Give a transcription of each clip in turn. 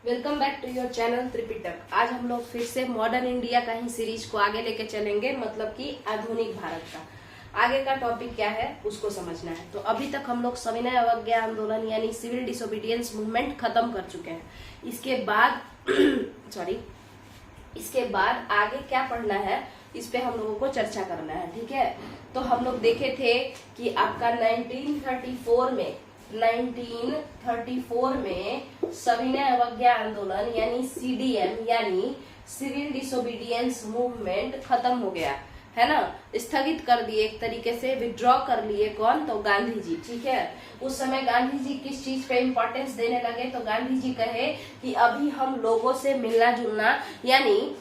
Welcome back to your channel Tripitaka. आज हम लोग फिर से मॉडर्न इंडिया का ही सीरीज को आगे लेके चलेंगे, मतलब कि आधुनिक भारत का। आगे का टॉपिक क्या है उसको समझना है। तो अभी तक हम लोग सविनय अवज्ञा आंदोलन यानी सिविल डिसोबीडियंस मूवमेंट खत्म कर चुके हैं। इसके बाद इसके बाद आगे क्या पढ़ना है इस पे हम लोगों को चर्चा करना है, ठीक है। तो हम लोग देखे थे कि आपका 1934 में सविनय अवज्ञा आंदोलन यानी सीडीएम यानी सिविल डिसोबीडियंस मूवमेंट खत्म हो गया है ना, स्थगित कर दिए, एक तरीके से विड्रॉ कर लिए। कौन? तो गांधी जी, ठीक है। उस समय गांधी जी किस चीज पे इम्पोर्टेंस देने लगे? तो गांधी जी कहे कि अभी हम लोगों से मिलना जुलना यानी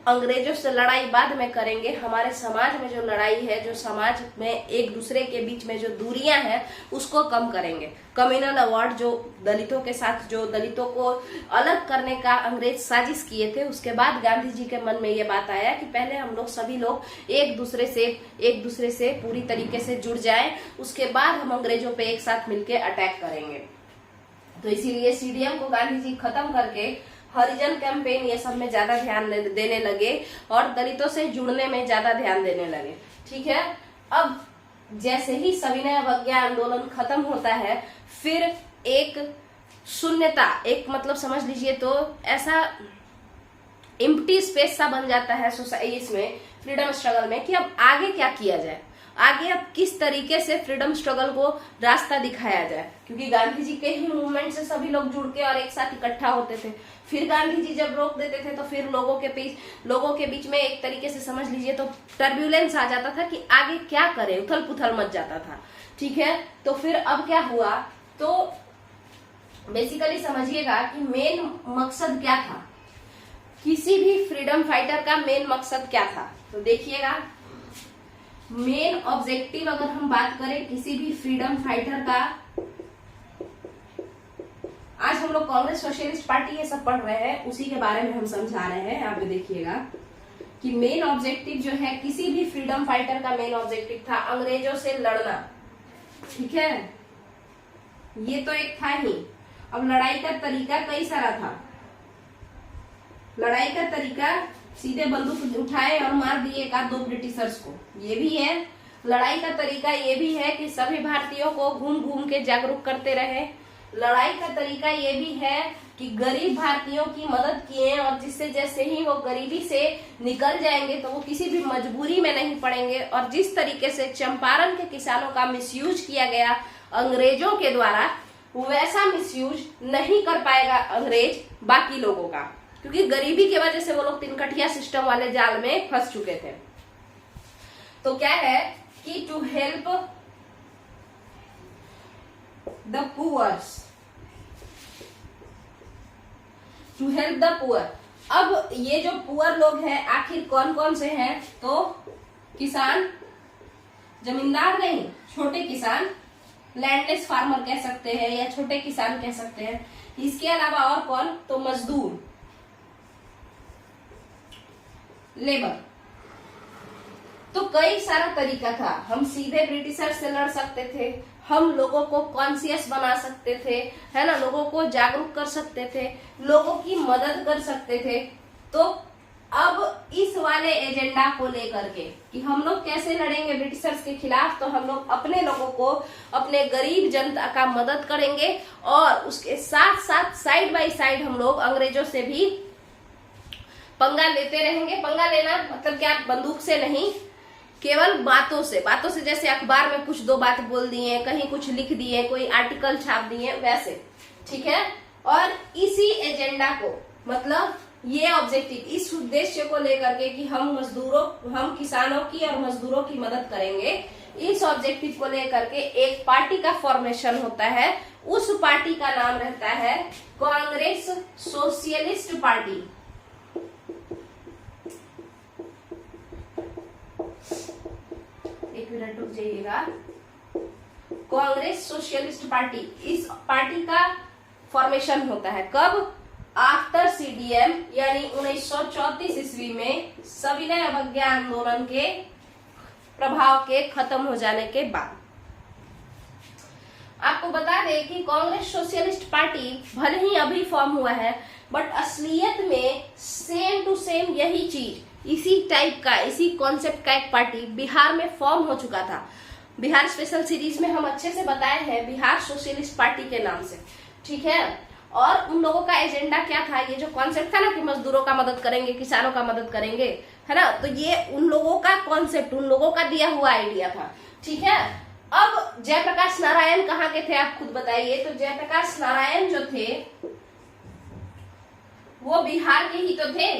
अंग्रेजों से लड़ाई बाद में करेंगे, हमारे समाज में जो लड़ाई है, जो समाज में एक दूसरे के बीच में जो दूरियां हैं उसको कम करेंगे। कम्युनल अवार्ड जो दलितों के साथ, जो दलितों को अलग करने का अंग्रेज साजिश किए थे, उसके बाद गांधी जी के मन में ये बात आया कि पहले हम लोग सभी लोग एक दूसरे से पूरी तरीके से जुड़ जाएं, उसके बाद हम अंग्रेजों पे एक साथ मिलकर अटैक करेंगे। तो इसीलिए सीडीएम को गांधी जी खत्म करके हरिजन कैंपेन ये सब में ज्यादा ध्यान देने लगे और दलितों से जुड़ने में ज्यादा ध्यान देने लगे, ठीक है। अब जैसे ही सविनय अवज्ञा आंदोलन खत्म होता है, फिर एक शून्यता, एक मतलब समझ लीजिए तो ऐसा एम्प्टी स्पेस सा बन जाता है इसमें फ्रीडम स्ट्रगल में कि अब आगे क्या किया जाए, आगे अब किस तरीके से फ्रीडम स्ट्रगल को रास्ता दिखाया जाए। क्योंकि गांधी जी के ही मूवमेंट से सभी लोग जुड़ के और एक साथ इकट्ठा होते थे। फिर गांधी जी जब रोक देते थे तो फिर लोगों के बीच में एक तरीके से समझ लीजिए तो टर्ब्यूलेंस आ जाता था कि आगे क्या करें, उथल पुथल मच जाता था, ठीक है। तो फिर अब क्या हुआ, तो बेसिकली समझिएगा कि मेन मकसद क्या था, किसी भी फ्रीडम फाइटर का मेन मकसद क्या था। तो देखिएगा, मेन ऑब्जेक्टिव अगर हम बात करें किसी भी फ्रीडम फाइटर का, आज हम लोग कांग्रेस सोशलिस्ट पार्टी ये सब पढ़ रहे हैं, उसी के बारे में हम समझा रहे हैं। यहाँ पे देखिएगा कि मेन ऑब्जेक्टिव जो है किसी भी फ्रीडम फाइटर का मेन ऑब्जेक्टिव था अंग्रेजों से लड़ना, ठीक है। ये तो एक था ही। अब लड़ाई का तरीका कई सारा था। लड़ाई का तरीका सीधे बंदूक उठाए और मार दिए एक आध दो ब्रिटिशर्स को, ये भी है। लड़ाई का तरीका ये भी है कि सभी भारतीयों को घूम घूम के जागरूक करते रहे। लड़ाई का तरीका ये भी है कि गरीब भारतीयों की मदद किए और जिससे जैसे ही वो गरीबी से निकल जाएंगे तो वो किसी भी मजबूरी में नहीं पड़ेंगे। और जिस तरीके से चंपारण के किसानों का मिसयूज किया गया अंग्रेजों के द्वारा, वैसा मिसयूज नहीं कर पाएगा अंग्रेज बाकी लोगों का, क्योंकि गरीबी की वजह से वो लोग तिनकठिया सिस्टम वाले जाल में फंस चुके थे। तो क्या है कि टू हेल्प द पुअर। अब ये जो पुअर लोग हैं आखिर कौन कौन से हैं? तो किसान, जमींदार नहीं, छोटे किसान, लैंडलेस फार्मर कह सकते हैं या छोटे किसान कह सकते हैं। इसके अलावा और कौन? तो मजदूर, लेबर। तो कई सारा तरीका था। हम सीधे ब्रिटिशर से लड़ सकते थे, हम लोगों को कॉन्शियस बना सकते थे, है ना, लोगों को जागरूक कर सकते थे, लोगों की मदद कर सकते थे। तो अब इस वाले एजेंडा को लेकर के कि हम लोग कैसे लड़ेंगे ब्रिटिशर्स के खिलाफ, तो हम लोग अपने लोगों को, अपने गरीब जनता का मदद करेंगे और उसके साथ साथ साइड बाय साइड हम लोग अंग्रेजों से भी पंगा लेते रहेंगे। पंगा लेना मतलब क्या? बंदूक से नहीं, केवल बातों से जैसे अखबार में कुछ दो बात बोल दिए, कहीं कुछ लिख दिए, कोई आर्टिकल छाप दिए, वैसे, ठीक है। और इसी एजेंडा को, मतलब ये ऑब्जेक्टिव, इस उद्देश्य को लेकर के कि हम किसानों की और मजदूरों की मदद करेंगे, इस ऑब्जेक्टिव को लेकर के एक पार्टी का फॉर्मेशन होता है। उस पार्टी का नाम रहता है कांग्रेस सोशलिस्ट पार्टी। एक मिनट रुक जाइएगा। कांग्रेस सोशलिस्ट पार्टी, इस पार्टी का फॉर्मेशन होता है कब? आफ्टर सीडीएम यानी 1934 ईस्वी में सविनय अवज्ञा आंदोलन के प्रभाव के खत्म हो जाने के बाद। आपको बता दें कि कांग्रेस सोशलिस्ट पार्टी भले ही अभी फॉर्म हुआ है, बट असलियत में सेम टू सेम यही चीज, इसी टाइप का, इसी कॉन्सेप्ट का एक पार्टी बिहार में फॉर्म हो चुका था। बिहार स्पेशल सीरीज में हम अच्छे से बताए हैं बिहार सोशलिस्ट पार्टी के नाम से, ठीक है। और उन लोगों का एजेंडा क्या था, ये जो कॉन्सेप्ट था ना कि मजदूरों का मदद करेंगे, किसानों का मदद करेंगे, है ना, तो ये उन लोगों का कॉन्सेप्ट, उन लोगों का दिया हुआ आइडिया था, ठीक है। अब जयप्रकाश नारायण कहाँ के थे आप खुद बताइए। तो जयप्रकाश नारायण जो थे वो बिहार के ही तो थे।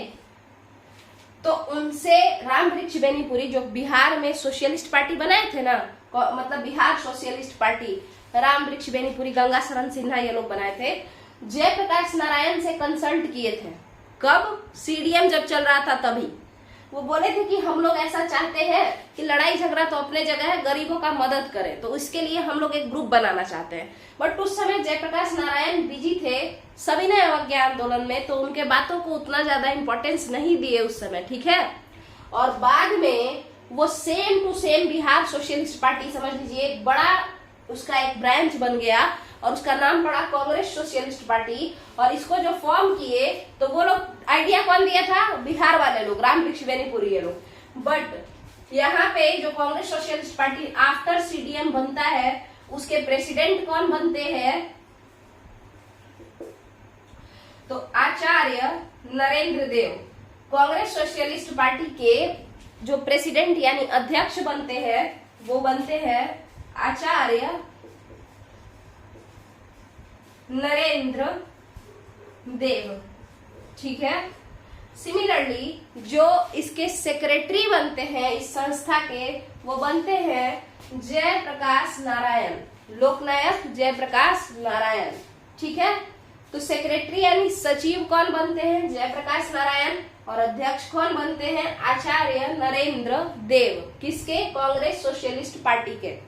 तो उनसे राम वृक्ष बेनीपुरी जो बिहार में सोशलिस्ट पार्टी बनाए थे ना, मतलब बिहार सोशलिस्ट पार्टी, राम वृक्ष बेनीपुरी, गंगा शरण सिन्हा, ये लोग बनाए थे। जयप्रकाश नारायण से कंसल्ट किए थे, कब, सीडीएम जब चल रहा था तभी। वो बोले थे कि हम लोग ऐसा चाहते हैं कि लड़ाई झगड़ा तो अपने जगह है, गरीबों का मदद करें, तो इसके लिए हम लोग एक ग्रुप बनाना चाहते हैं। बट उस समय जयप्रकाश नारायण बिजी थे सविनय अवज्ञा आंदोलन में, तो उनके बातों को उतना ज्यादा इंपॉर्टेंस नहीं दिए उस समय, ठीक है। और बाद में वो same to same Bihar socialist party, समझ लीजिए बड़ा उसका एक ब्रांच बन गया और उसका नाम पड़ा कांग्रेस सोशलिस्ट पार्टी। और इसको जो फॉर्म किए तो वो लोग, आइडिया कौन दिया था, बिहार वाले लोग, राम वृक्ष बेनीपुरी ये लोग। बट यहाँ पे जो Congress socialist party after CDM बनता है, उसके प्रेसिडेंट कौन बनते हैं, तो आचार्य नरेंद्र देव। कांग्रेस सोशलिस्ट पार्टी के जो प्रेसिडेंट यानी अध्यक्ष बनते हैं वो बनते हैं आचार्य नरेंद्र देव, ठीक है। सिमिलरली जो इसके सेक्रेटरी बनते हैं इस संस्था के, वो बनते हैं जयप्रकाश नारायण, लोकनायक जयप्रकाश नारायण, ठीक है। तो सेक्रेटरी यानी सचिव कौन बनते हैं, जयप्रकाश नारायण, और अध्यक्ष कौन बनते हैं, आचार्य नरेंद्र देव, किसके, कांग्रेस सोशलिस्ट पार्टी के,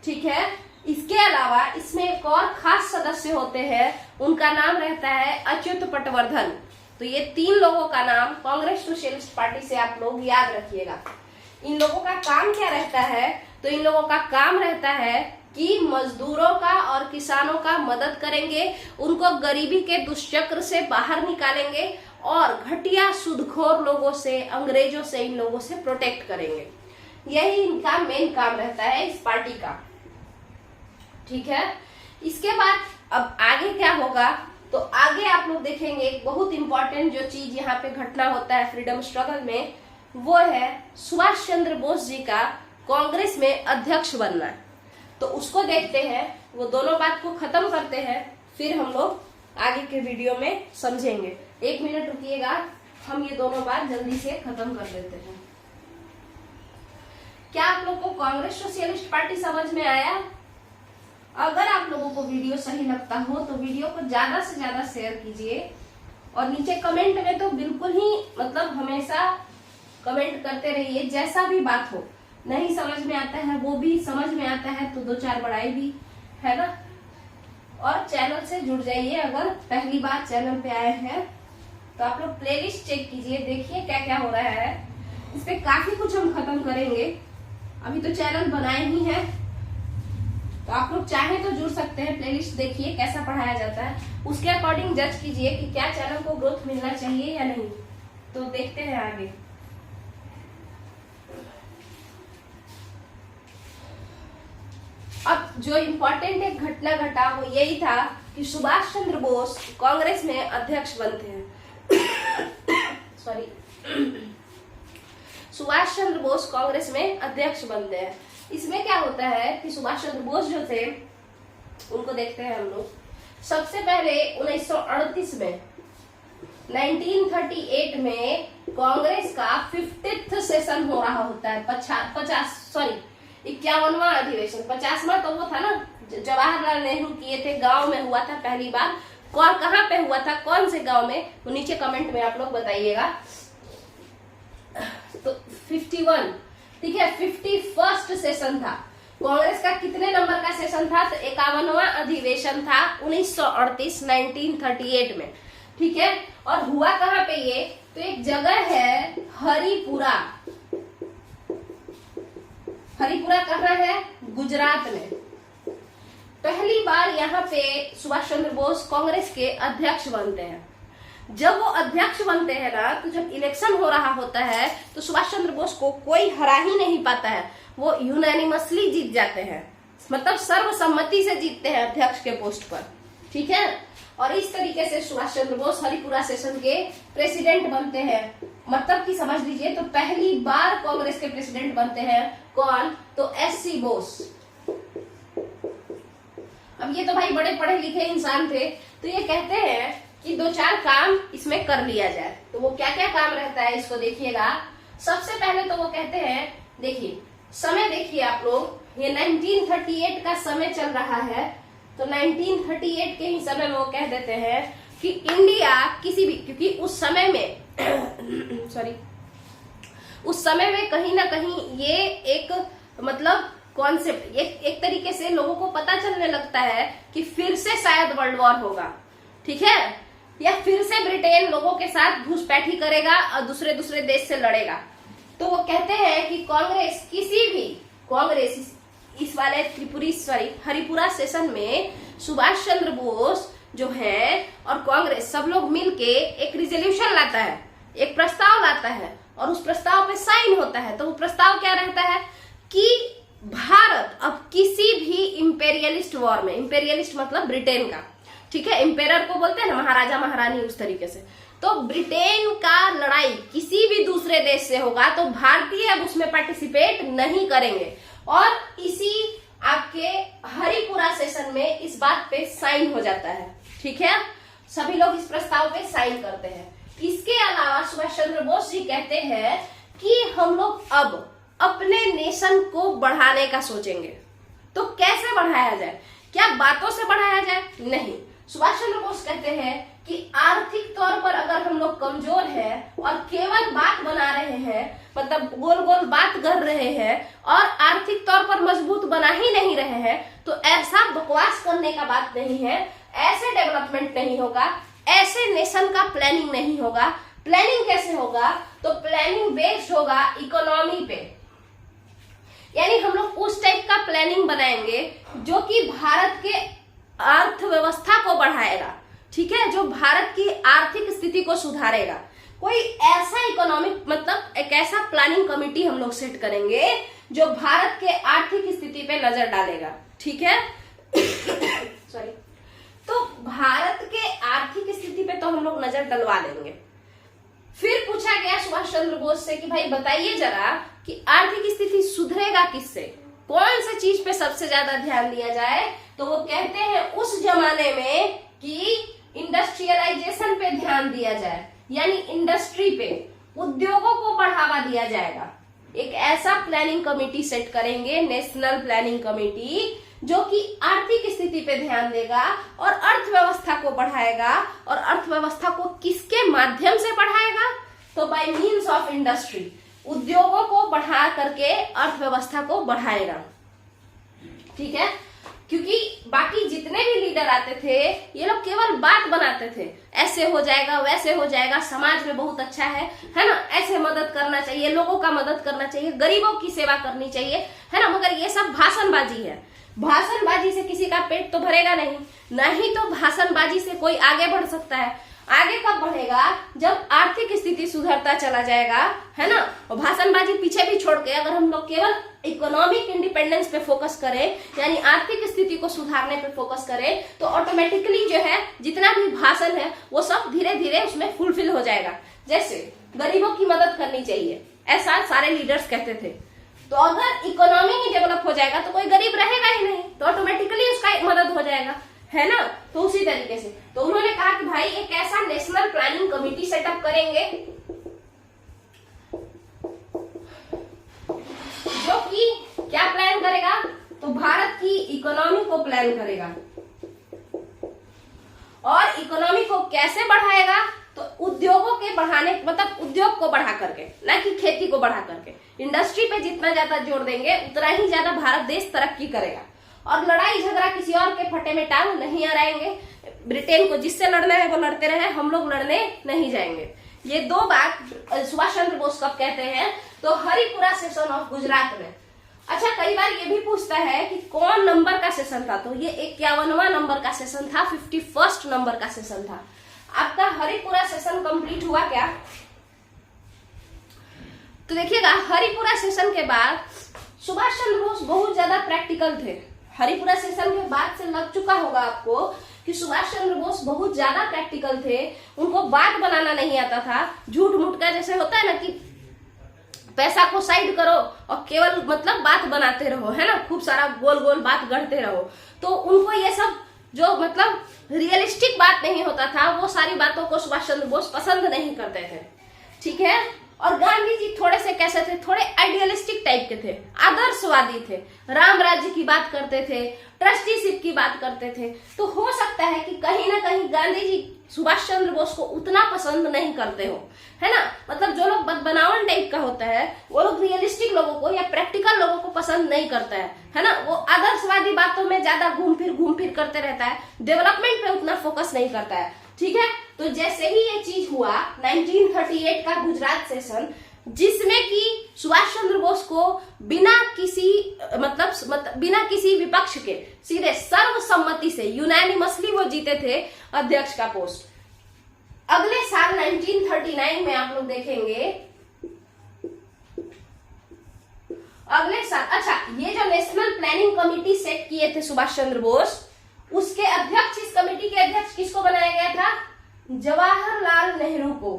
ठीक है। इसके अलावा इसमें एक और खास सदस्य होते हैं, उनका नाम रहता है अच्युत पटवर्धन। तो ये 3 लोगों का नाम कांग्रेस सोशलिस्ट पार्टी से आप लोग याद रखिएगा। इन लोगों का काम क्या रहता है, तो इन लोगों का काम रहता है कि मजदूरों का और किसानों का मदद करेंगे, उनको गरीबी के दुष्चक्र से बाहर निकालेंगे और घटिया सुदखोर लोगों से, अंग्रेजों से, इन लोगों से प्रोटेक्ट करेंगे। यही इनका मेन काम रहता है इस पार्टी का, ठीक है। इसके बाद अब आगे क्या होगा, तो आगे आप लोग देखेंगे एक बहुत इंपॉर्टेंट जो चीज यहाँ पे घटना होता है फ्रीडम स्ट्रगल में, वो है सुभाष चंद्र बोस जी का कांग्रेस में अध्यक्ष बनना। तो उसको देखते हैं, वो दोनों बात को खत्म करते हैं, फिर हम लोग आगे के वीडियो में समझेंगे। 1 मिनट रुकिएगा, हम ये दोनों बात जल्दी से खत्म कर देते हैं। क्या आप लोग को कांग्रेस सोशलिस्ट पार्टी समझ में आया? अगर आप लोगों को वीडियो सही लगता हो तो वीडियो को ज्यादा से ज्यादा शेयर कीजिए, और नीचे कमेंट में तो बिल्कुल ही, मतलब हमेशा कमेंट करते रहिए, जैसा भी बात हो। नहीं समझ में आता है वो भी, समझ में आता है तो 2-4 बढ़ाई भी, है ना। और चैनल से जुड़ जाइए, अगर पहली बार चैनल पे आए हैं तो आप लोग प्लेलिस्ट चेक कीजिए, देखिए क्या क्या हो रहा है। इस पे काफी कुछ हम खत्म करेंगे, अभी तो चैनल बनाए ही है, तो आप लोग चाहे तो जुड़ सकते हैं। प्लेलिस्ट देखिए कैसा पढ़ाया जाता है, उसके अकॉर्डिंग जज कीजिए कि क्या चैनल को ग्रोथ मिलना चाहिए या नहीं। तो देखते हैं आगे। अब जो इम्पोर्टेंट एक घटना घटा वो यही था कि सुभाष चंद्र बोस कांग्रेस में अध्यक्ष बनते हैं सॉरी सुभाष चंद्र बोस कांग्रेस में अध्यक्ष बनते हैं। इसमें क्या होता है कि सुभाष चंद्र बोस जो थे, उनको देखते हैं हम लोग। सबसे पहले 1938 में 1938 में कांग्रेस का 50th सेशन हो रहा होता है, 51वां अधिवेशन। 50वां तो वो था ना जवाहरलाल नेहरू किए थे, गांव में हुआ था पहली बार। कहाँ पे हुआ था, कौन से गांव में, तो नीचे कमेंट में आप लोग बताइएगा। तो 51, ठीक है, 51st सेशन था। कांग्रेस का कितने नंबर का सेशन था, तो 51वां अधिवेशन था 1938 में, ठीक है। और हुआ कहाँ पे ये, तो एक जगह है हरिपुरा। हरिपुरा कहाँ है, गुजरात में। पहली बार यहाँ पे सुभाष चंद्र बोस कांग्रेस के अध्यक्ष बनते हैं। जब वो अध्यक्ष बनते हैं ना, तो जब इलेक्शन हो रहा होता है तो सुभाष चंद्र बोस को कोई हरा ही नहीं पाता है, वो यूनानिमसली जीत जाते हैं, मतलब सर्वसम्मति से जीतते हैं अध्यक्ष के पोस्ट पर, ठीक है। और इस तरीके से सुभाष चंद्र बोस हरिपुरा सेशन के प्रेसिडेंट बनते हैं। मतलब कि समझ लीजिए, तो पहली बार कांग्रेस के प्रेसिडेंट बनते हैं कौन, तो एससी बोस। अब ये तो भाई बड़े पढ़े लिखे इंसान थे, तो ये कहते हैं कि 2-4 काम इसमें कर लिया जाए। तो वो क्या क्या काम रहता है इसको देखिएगा। सबसे पहले तो वो कहते हैं, देखिए समय देखिए आप लोग, ये 1938 का समय चल रहा है, तो 1938 के ही समय में वो कह देते हैं कि इंडिया किसी भी, क्योंकि उस समय में सॉरी उस समय में कहीं ना कहीं ये एक मतलब कॉन्सेप्ट, एक तरीके से लोगों को पता चलने लगता है कि फिर से शायद वर्ल्ड वॉर होगा, ठीक है, या फिर से ब्रिटेन लोगों के साथ घुसपैठी करेगा और दूसरे दूसरे देश से लड़ेगा। तो वो कहते हैं कि कांग्रेस किसी भी, कांग्रेस इस वाले हरिपुरा सेशन में सुभाष चंद्र बोस जो है और कांग्रेस सब लोग मिलके एक रिजोल्यूशन लाता है, एक प्रस्ताव लाता है, और उस प्रस्ताव पे साइन होता है। तो वो प्रस्ताव क्या रहता है कि भारत अब किसी भी इंपेरियलिस्ट वॉर में, इंपेरियलिस्ट मतलब ब्रिटेन का, ठीक है, इंपेरर को बोलते हैं ना, महाराजा महारानी, उस तरीके से। तो ब्रिटेन का लड़ाई किसी भी दूसरे देश से होगा तो भारतीय अब उसमें पार्टिसिपेट नहीं करेंगे। और इसी आपके हरिपुरा सेशन में इस बात पे साइन हो जाता है, ठीक है, सभी लोग इस प्रस्ताव पे साइन करते हैं। इसके अलावा सुभाष चंद्र बोस जी कहते हैं कि हम लोग अब अपने नेशन को बढ़ाने का सोचेंगे। तो कैसे बढ़ाया जाए, क्या बातों से बढ़ाया जाए? नहीं, सुभाष चंद्र बोस कहते हैं कि आर्थिक तौर पर अगर हम लोग कमजोर हैं और केवल बात बना रहे हैं, मतलब गोल गोल बात कर रहे हैं और आर्थिक तौर पर मजबूत बना ही नहीं रहे हैं, तो ऐसा बकवास करने का बात नहीं है, ऐसे डेवलपमेंट नहीं होगा, ऐसे नेशन का प्लानिंग नहीं होगा। प्लानिंग कैसे होगा, तो प्लानिंग बेस्ड होगा इकोनॉमी पे, यानी हम लोग उस टाइप का प्लानिंग बनाएंगे जो कि भारत के अर्थव्यवस्था को बढ़ाएगा, ठीक है, जो भारत की आर्थिक स्थिति को सुधारेगा। कोई ऐसा इकोनॉमिक, मतलब एक ऐसा प्लानिंग कमेटी हम लोग सेट करेंगे जो भारत के आर्थिक स्थिति पे नजर डालेगा, ठीक है सॉरी। तो भारत के आर्थिक स्थिति पे तो हम लोग नजर डलवा देंगे। फिर पूछा गया सुभाष चंद्र बोस से कि भाई बताइए जरा कि आर्थिक स्थिति सुधरेगा किससे, कौन सी चीज पे सबसे ज्यादा ध्यान दिया जाए। तो वो कहते हैं उस जमाने में कि इंडस्ट्रियलाइजेशन पे ध्यान दिया जाए, यानी इंडस्ट्री पे, उद्योगों को बढ़ावा दिया जाएगा। एक ऐसा प्लानिंग कमेटी सेट करेंगे, नेशनल प्लानिंग कमेटी, जो कि आर्थिक स्थिति पे ध्यान देगा और अर्थव्यवस्था को बढ़ाएगा। और अर्थव्यवस्था को किसके माध्यम से बढ़ाएगा, तो बाय मीन्स ऑफ इंडस्ट्री, उद्योगों को बढ़ा करके अर्थव्यवस्था को बढ़ाएगा, ठीक है। क्योंकि बाकी जितने भी लीडर आते थे ये लोग केवल बात बनाते थे, ऐसे हो जाएगा वैसे हो जाएगा, समाज में बहुत अच्छा है ना, ऐसे मदद करना चाहिए, लोगों का मदद करना चाहिए, गरीबों की सेवा करनी चाहिए, है ना। मगर ये सब भाषणबाजी है, भाषणबाजी से किसी का पेट तो भरेगा नहीं, नहीं तो भाषणबाजी से कोई आगे बढ़ सकता है। आगे कब बढ़ेगा, जब आर्थिक स्थिति सुधरता चला जाएगा, है ना। और भाषणबाजी पीछे भी छोड़ के अगर हम लोग केवल इकोनॉमिक इंडिपेंडेंस पे फोकस करें, यानी आर्थिक स्थिति को सुधारने पे फोकस करें, तो ऑटोमेटिकली जो है जितना भी भाषण है वो सब धीरे धीरे उसमें फुलफिल हो जाएगा। जैसे गरीबों की मदद करनी चाहिए, ऐसा सारे लीडर्स कहते थे। तो अगर इकोनॉमी ही डेवलप हो जाएगा तो कोई गरीब रहेगा ही नहीं, तो ऑटोमेटिकली उसका मदद हो जाएगा, है ना। तो उसी तरीके से तो उन्होंने कहा कि भाई एक ऐसा नेशनल प्लानिंग कमेटी सेटअप करेंगे जो कि क्या प्लान करेगा, तो भारत की इकोनॉमी को प्लान करेगा। और इकोनॉमी को कैसे बढ़ाएगा, तो उद्योगों के बढ़ाने, मतलब उद्योग को बढ़ा करके, ना कि खेती को बढ़ा करके। इंडस्ट्री पे जितना ज्यादा जोर देंगे उतना ही ज्यादा भारत देश तरक्की करेगा। और लड़ाई झगड़ा किसी और के फटे में टांग नहीं अड़ाएंगे, ब्रिटेन को जिससे लड़ना है वो लड़ते रहे, हम लोग लड़ने नहीं जाएंगे। ये दो बात सुभाष चंद्र बोस कब कहते हैं, तो हरिपुरा सेशन ऑफ गुजरात में। अच्छा, कई बार ये भी पूछता है कि कौन नंबर का सेशन था, तो ये 51वां नंबर का सेशन था, 51st नंबर का सेशन था। आपका हरिपुरा सेशन कंप्लीट हुआ क्या? तो देखिएगा, हरिपुरा सेशन के बाद सुभाष चंद्र बोस बहुत ज्यादा प्रैक्टिकल थे। हरिपुरा सेशन के बाद से लग चुका होगा आपको कि सुभाष चंद्र बोस बहुत ज्यादा प्रैक्टिकल थे। उनको बात बनाना नहीं आता था, झूठ मूठ का जैसे होता है ना कि पैसा को साइड करो और केवल मतलब बात बनाते रहो, है ना, खूब सारा गोल गोल बात गढ़ते रहो। तो उनको ये सब जो मतलब रियलिस्टिक बात नहीं होता था, वो सारी बातों को सुभाष चंद्र बोस पसंद नहीं करते थे, ठीक है। और गांधी जी थोड़े से कैसे थे, थोड़े आइडियलिस्टिक टाइप के थे, आदर्शवादी थे, राम राज्य की बात करते थे, ट्रस्टीशिप की बात करते थे। तो हो सकता है कि कहीं ना कहीं गांधी जी सुभाष चंद्र बोस को उतना पसंद नहीं करते हो, है ना। मतलब जो लोग बदबनावन टाइप का होता है, वो लोग रियलिस्टिक लोगों को या प्रैक्टिकल लोगों को पसंद नहीं करता है ना। वो आदर्शवादी बातों में ज्यादा घूम फिर करते रहता है, डेवलपमेंट पे उतना फोकस नहीं करता है, ठीक है। तो जैसे ही ये चीज हुआ 1938 का गुजरात सेशन, जिसमें कि सुभाष चंद्र बोस को बिना किसी बिना किसी विपक्ष के सीधे सर्वसम्मति से यूनानिमसली वो जीते थे अध्यक्ष का पोस्ट। अगले साल 1939 में आप लोग देखेंगे, अगले साल, अच्छा, ये जो नेशनल प्लानिंग कमेटी सेट किए थे सुभाष चंद्र बोस, उसके अध्यक्ष, इस कमेटी के अध्यक्ष किसको बनाया गया था? जवाहरलाल नेहरू को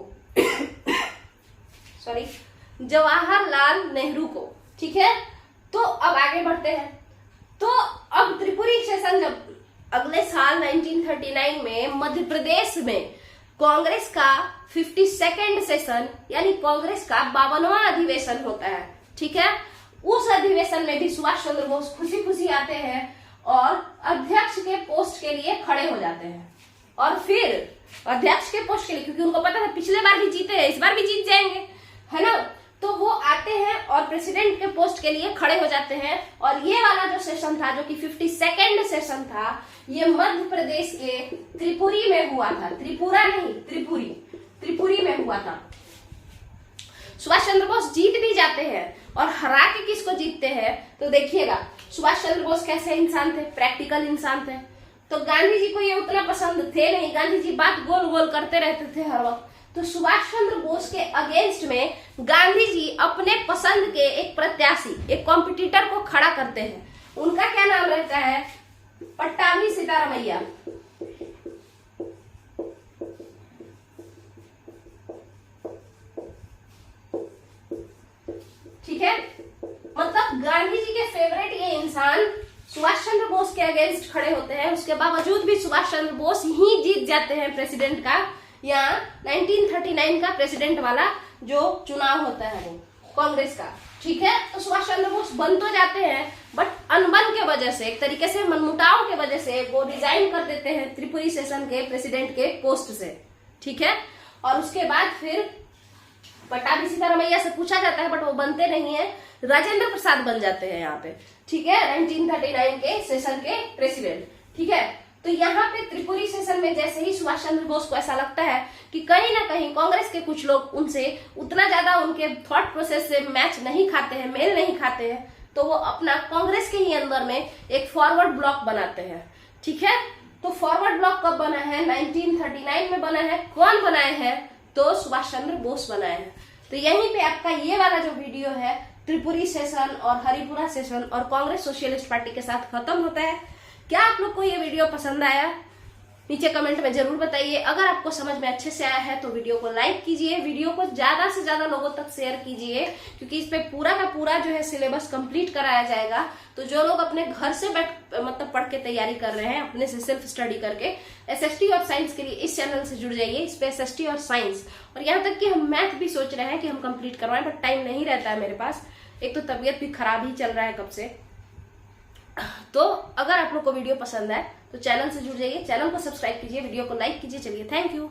सॉरी, जवाहरलाल नेहरू को, ठीक है। तो अब आगे बढ़ते हैं। तो अब त्रिपुरी सेशन जब अगले साल 1939 में मध्य प्रदेश में कांग्रेस का 52nd सेशन यानी कांग्रेस का 52वां अधिवेशन होता है, ठीक है। उस अधिवेशन में भी सुभाष चंद्र बोस खुशी खुशी आते हैं और अध्यक्ष के पोस्ट के लिए खड़े हो जाते हैं। और फिर अध्यक्ष के पोस्ट के लिए, क्योंकि उनको पता था पिछले बार भी जीते हैं, इस बार भी जीत जाएंगे, है ना, तो वो आते हैं और प्रेसिडेंट के पोस्ट के लिए खड़े हो जाते हैं। और ये वाला जो सेशन था, जो कि 52nd सेशन था, ये मध्य प्रदेश के त्रिपुरी में हुआ था। त्रिपुरा नहीं, त्रिपुरी में हुआ था। सुभाष चंद्र बोस जीत भी जाते हैं और हरा के किसको जीतते हैं? तो देखिएगा, सुभाष चंद्र बोस कैसे इंसान थे, प्रैक्टिकल इंसान थे। तो गांधी जी को ये उतना पसंद थे नहीं, गांधी जी बात गोल गोल करते रहते थे हर वक्त। तो सुभाष चंद्र बोस के अगेंस्ट में गांधी जी अपने पसंद के एक प्रत्याशी, एक कॉम्पिटिटर को खड़ा करते हैं। उनका क्या नाम रहता है? पट्टाभी सीतारामैया, ठीक है। मतलब गांधी जी के फेवरेट ये इंसान सुभाष चंद्र बोस के अगेंस्ट खड़े होते हैं, उसके बावजूद भी सुभाष चंद्र बोस ही जीत जाते हैं प्रेसिडेंट का, या 1939 का प्रेसिडेंट वाला जो चुनाव होता है वो कांग्रेस का, ठीक है। तो सुभाष चंद्र बोस बन तो जाते हैं, बट अनबन के वजह से, एक तरीके से मनमुटाव के वजह से वो रिजाइन कर देते हैं त्रिपुरी सेशन के प्रेसिडेंट के पोस्ट से, ठीक है। और उसके बाद फिर पट्टाभी सीतारामैया से पूछा जाता है, बट वो बनते नहीं है, राजेंद्र प्रसाद बन जाते हैं यहाँ पे, ठीक है, 1939 के सेशन के प्रेसिडेंट, ठीक है। तो यहाँ पे त्रिपुरी सेशन में जैसे ही सुभाष चंद्र बोस को ऐसा लगता है कि कहीं ना कहीं कांग्रेस के कुछ लोग उनसे उतना ज्यादा उनके थॉट प्रोसेस से मैच नहीं खाते हैं, मेल नहीं खाते हैं, तो वो अपना कांग्रेस के ही अंदर में एक फॉरवर्ड ब्लॉक बनाते हैं, ठीक है। तो फॉरवर्ड ब्लॉक कब बना है? 1939 में बना है। कौन बनाए हैं? तो सुभाष चंद्र बोस बनाए हैं। तो यहीं पे आपका ये वाला जो वीडियो है त्रिपुरी सेशन और हरिपुरा सेशन और कांग्रेस सोशलिस्ट पार्टी के साथ खत्म होता है। क्या आप लोग को ये वीडियो पसंद आया? नीचे कमेंट में जरूर बताइए। अगर आपको समझ में अच्छे से आया है तो वीडियो को लाइक कीजिए, वीडियो को ज्यादा से ज्यादा लोगों तक शेयर कीजिए, क्योंकि इस पे पूरा का पूरा जो है सिलेबस कंप्लीट कराया जाएगा। तो जो लोग अपने घर से मतलब पढ़ के तैयारी कर रहे हैं, अपने से सेल्फ स्टडी करके, एसएसटी और साइंस के लिए इस चैनल से जुड़ जाइए। इस पे एसएसटी और साइंस और यहाँ तक कि हम मैथ भी सोच रहे हैं कि हम कंप्लीट करवाएं, बट टाइम नहीं रहता है मेरे पास। एक तो तबीयत भी खराब ही चल रहा है कब से। तो अगर आप लोग को वीडियो पसंद आए तो चैनल से जुड़ जाइए, चैनल को सब्सक्राइब कीजिए, वीडियो को लाइक कीजिए। चलिए, थैंक यू।